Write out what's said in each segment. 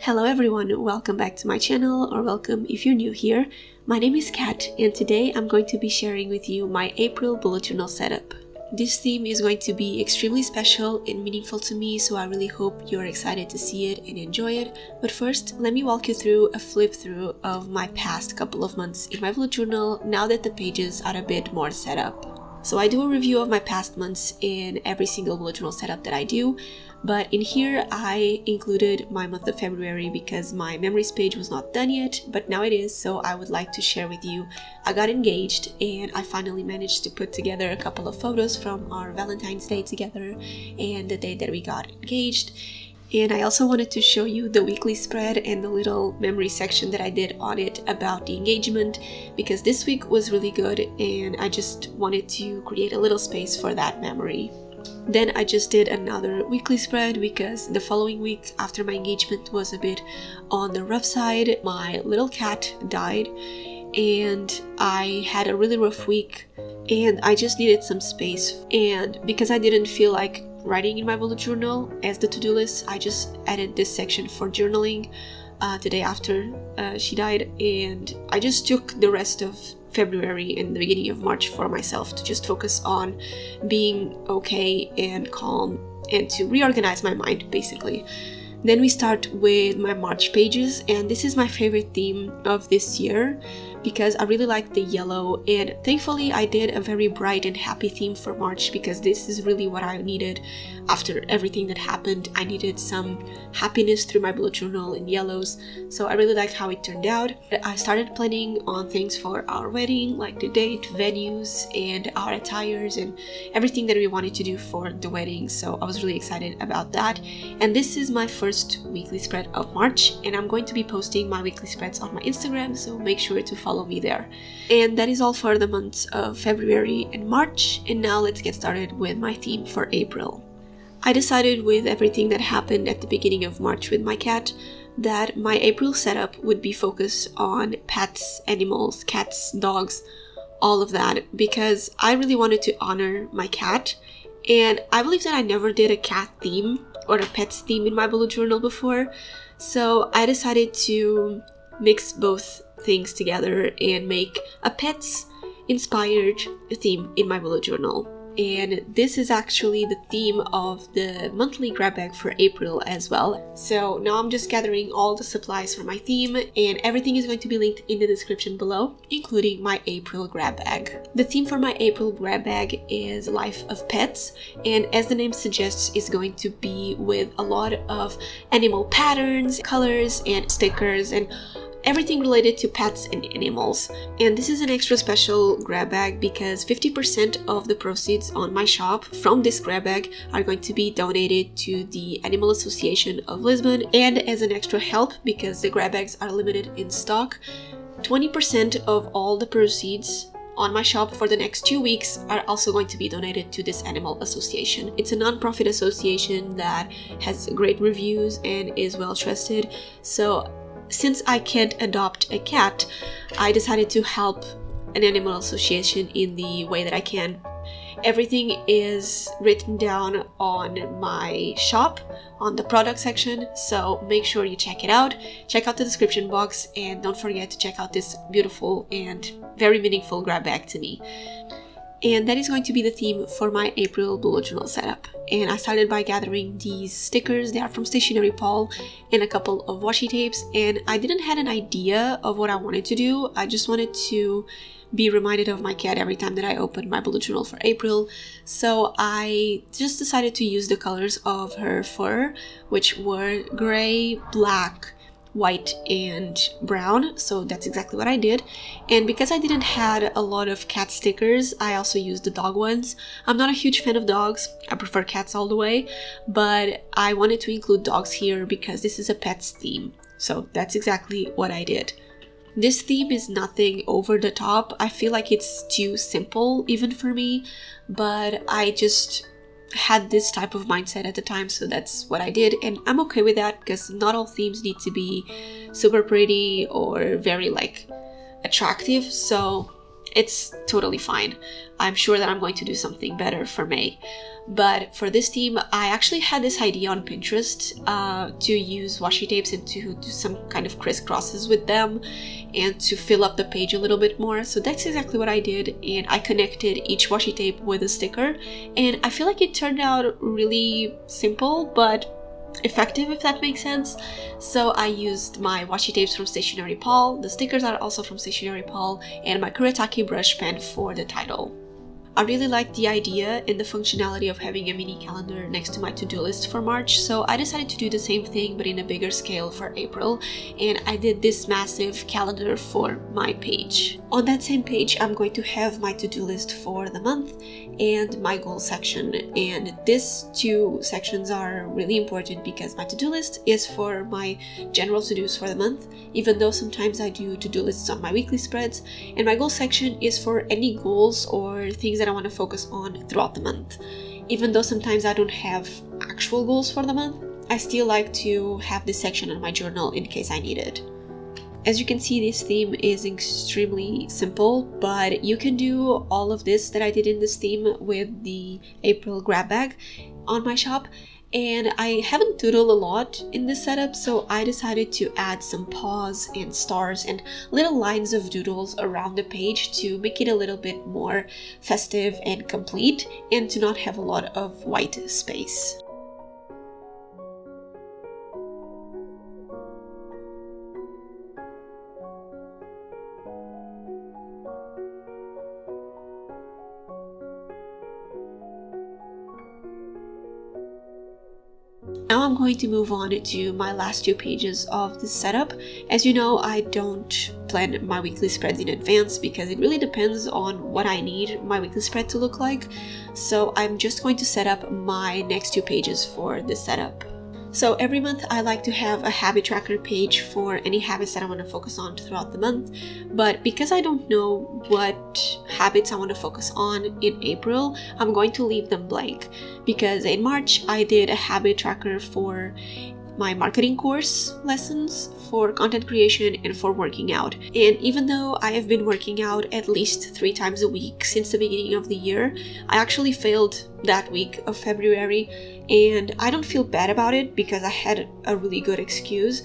Hello everyone, welcome back to my channel, or welcome if you're new here. My name is Kat and today I'm going to be sharing with you my April bullet journal setup. This theme is going to be extremely special and meaningful to me, so I really hope you're excited to see it and enjoy it. But first, let me walk you through a flip through of my past couple of months in my bullet journal now that the pages are a bit more set up. So I do a review of my past months in every single bullet journal setup that I do, but in here I included my month of February because my memories page was not done yet, but now it is, so I would like to share with you. I got engaged and I finally managed to put together a couple of photos from our Valentine's Day together and the day that we got engaged. And I also wanted to show you the weekly spread and the little memory section that I did on it about the engagement, because this week was really good and I just wanted to create a little space for that memory. Then I just did another weekly spread because the following week after my engagement was a bit on the rough side. My little cat died and I had a really rough week and I just needed some space, and because I didn't feel like writing in my bullet journal as the to-do list, I just added this section for journaling the day after she died, and I just took the rest of February and the beginning of March for myself to just focus on being okay and calm and to reorganize my mind basically. Then we start with my March pages, and this is my favorite theme of this year because I really like the yellow, and thankfully I did a very bright and happy theme for March because this is really what I needed after everything that happened. I needed some happiness through my bullet journal in yellows, so I really liked how it turned out. I started planning on things for our wedding, like the date, venues, and our attires and everything that we wanted to do for the wedding, so I was really excited about that. And this is my first weekly spread of March, and I'm going to be posting my weekly spreads on my Instagram, so make sure to follow me there. And that is all for the months of February and March, and now let's get started with my theme for April. I decided with everything that happened at the beginning of March with my cat that my April setup would be focused on pets, animals, cats, dogs, all of that, because I really wanted to honor my cat, and I believe that I never did a cat theme or a pets theme in my bullet journal before, so I decided to mix both things together and make a pets inspired theme in my bullet journal. And this is actually the theme of the monthly grab bag for April as well. So now I'm just gathering all the supplies for my theme, and everything is going to be linked in the description below, including my April grab bag. The theme for my April grab bag is Life of Pets, and as the name suggests, is going to be with a lot of animal patterns, colors, and stickers, and everything related to pets and animals. And this is an extra special grab bag because 50% of the proceeds on my shop from this grab bag are going to be donated to the Animal Association of Lisbon, and as an extra help, because the grab bags are limited in stock, 20% of all the proceeds on my shop for the next 2 weeks are also going to be donated to this animal association. It's a non-profit association that has great reviews and is well trusted, so since I can't adopt a cat, I decided to help an animal association in the way that I can. Everything is written down on my shop, on the product section, so make sure you check it out. Check out the description box, and don't forget to check out this beautiful and very meaningful grab bag to me. And that is going to be the theme for my April bullet journal setup. And I started by gathering these stickers. They are from Stationery and a couple of washi tapes, and I didn't have an idea of what I wanted to do. I just wanted to be reminded of my cat every time that I opened my bullet journal for April, so I just decided to use the colors of her fur, which were gray, black, white, and brown, so that's exactly what I did. And because I didn't have a lot of cat stickers, I also used the dog ones. I'm not a huge fan of dogs, I prefer cats all the way, but I wanted to include dogs here because this is a pets theme, so that's exactly what I did. This theme is nothing over the top. I feel like it's too simple even for me, but I just had this type of mindset at the time, so that's what I did, and I'm okay with that because not all themes need to be super pretty or very like attractive. So it's totally fine. I'm sure that I'm going to do something better for May. But for this theme, I actually had this idea on Pinterest to use washi tapes and to do some kind of crisscrosses with them and to fill up the page a little bit more. So that's exactly what I did, and I connected each washi tape with a sticker, and I feel like it turned out really simple but effective, if that makes sense. So I used my washi tapes from Stationery Paul, the stickers are also from Stationery Paul, and my Kuretake brush pen for the title. I really liked the idea and the functionality of having a mini calendar next to my to-do list for March, so I decided to do the same thing but in a bigger scale for April, and I did this massive calendar for my page. On that same page, I'm going to have my to-do list for the month and my goal section, and these two sections are really important because my to-do list is for my general to-dos for the month, even though sometimes I do to-do lists on my weekly spreads, and my goal section is for any goals or things that I want to focus on throughout the month. Even though sometimes I don't have actual goals for the month, I still like to have this section in my journal in case I need it. As you can see, this theme is extremely simple, but you can do all of this that I did in this theme with the April grab bag on my shop. And I haven't doodled a lot in this setup, so I decided to add some paws and stars and little lines of doodles around the page to make it a little bit more festive and complete, and to not have a lot of white space. Now I'm going to move on to my last two pages of this setup. As you know, I don't plan my weekly spreads in advance because it really depends on what I need my weekly spread to look like. So I'm just going to set up my next two pages for this setup. So every month I like to have a habit tracker page for any habits that I want to focus on throughout the month, but because I don't know what habits I want to focus on in April, I'm going to leave them blank, because in March I did a habit tracker for my marketing course lessons, for content creation, and for working out. And even though I have been working out at least 3 times a week since the beginning of the year, I actually failed that week of February, and I don't feel bad about it because I had a really good excuse,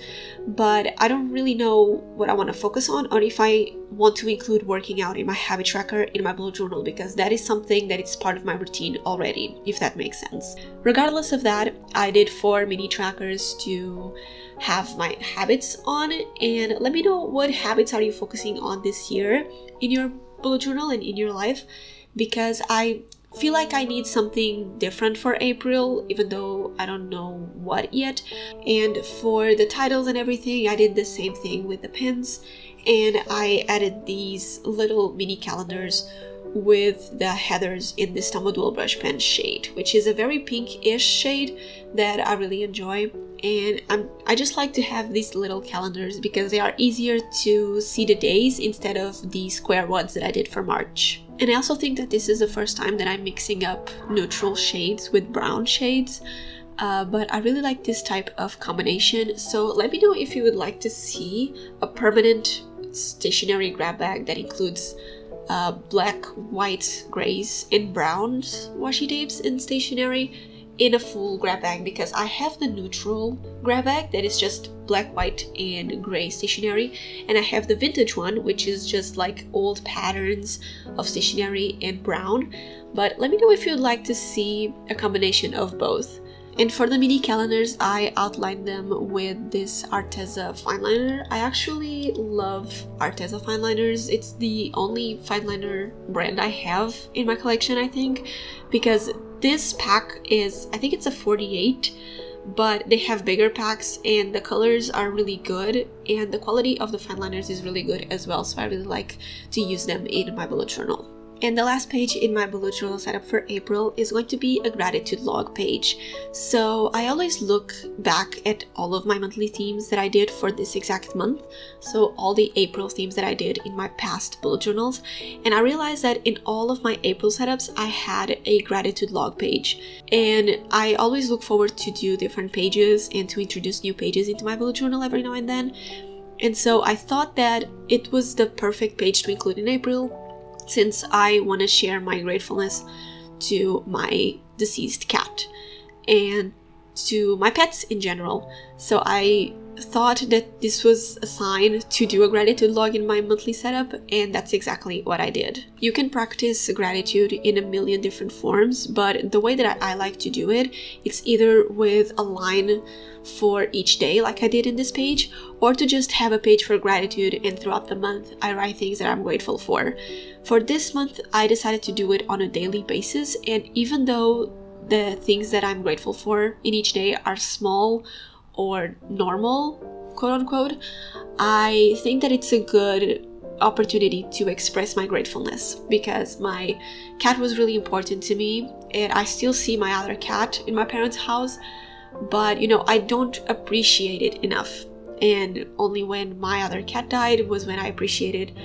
but I don't really know what I want to focus on, or if I want to include working out in my habit tracker in my bullet journal, because that is something that is part of my routine already, if that makes sense. Regardless of that, I did 4 mini trackers to have my habits on, and let me know what habits are you focusing on this year in your bullet journal and in your life, because I feel like I need something different for April, even though I don't know what yet. And for the titles and everything, I did the same thing with the pins, and I added these little mini calendars with the headers in this Tombow dual brush pen shade, which is a very pinkish shade that I really enjoy. And I just like to have these little calendars because they are easier to see the days instead of the square ones that I did for March. And I also think that this is the first time that I'm mixing up neutral shades with brown shades, but I really like this type of combination. So let me know if you would like to see a permanent stationery grab bag that includes black, white, grays, and brown washi tapes in stationery in a full grab bag, because I have the neutral grab bag that is just black, white, and gray stationery, and I have the vintage one, which is just like old patterns of stationery and brown. But let me know if you'd like to see a combination of both. And for the mini calendars, I outlined them with this Arteza fine liner. I actually love Arteza fine liners. It's the only fine liner brand I have in my collection, I think, because this pack is, I think it's a 48, but they have bigger packs and the colors are really good, and the quality of the fine liners is really good as well, so I really like to use them in my bullet journal. And the last page in my bullet journal setup for April is going to be a gratitude log page. So I always look back at all of my monthly themes that I did for this exact month, so all the April themes that I did in my past bullet journals, and I realized that in all of my April setups I had a gratitude log page, and I always look forward to do different pages and to introduce new pages into my bullet journal every now and then. And so I thought that it was the perfect page to include in April, since I want to share my gratefulness to my deceased cat and to my pets in general. So I thought that this was a sign to do a gratitude log in my monthly setup, and that's exactly what I did. You can practice gratitude in a million different forms, but the way that I like to do it, it's either with a line for each day like I did in this page, or to just have a page for gratitude, and throughout the month I write things that I'm grateful for. For this month I decided to do it on a daily basis, and even though the things that I'm grateful for in each day are small or normal, quote unquote, I think that it's a good opportunity to express my gratefulness, because my cat was really important to me, and I still see my other cat in my parents' house, but you know, I don't appreciate it enough. And only when my other cat died was when I appreciated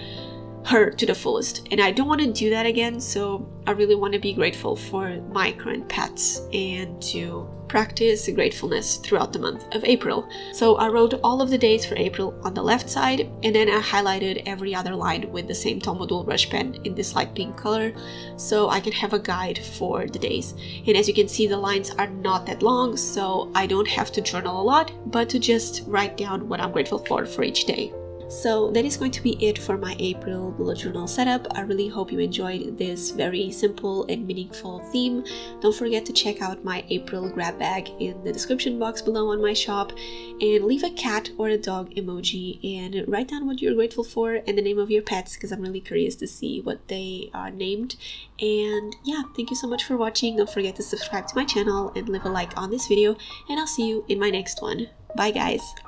her to the fullest, and I don't want to do that again. So I really want to be grateful for my current pets and to practice gratefulness throughout the month of April. So I wrote all of the days for April on the left side, and then I highlighted every other line with the same Tomodul brush pen in this light pink color, so I can have a guide for the days. And as you can see, the lines are not that long, so I don't have to journal a lot, but to just write down what I'm grateful for each day. So that is going to be it for my April bullet journal setup. I really hope you enjoyed this very simple and meaningful theme. Don't forget to check out my April grab bag in the description box below on my shop, and leave a cat or a dog emoji and write down what you're grateful for and the name of your pets, because I'm really curious to see what they are named. And yeah, thank you so much for watching. Don't forget to subscribe to my channel and leave a like on this video, and I'll see you in my next one. Bye guys!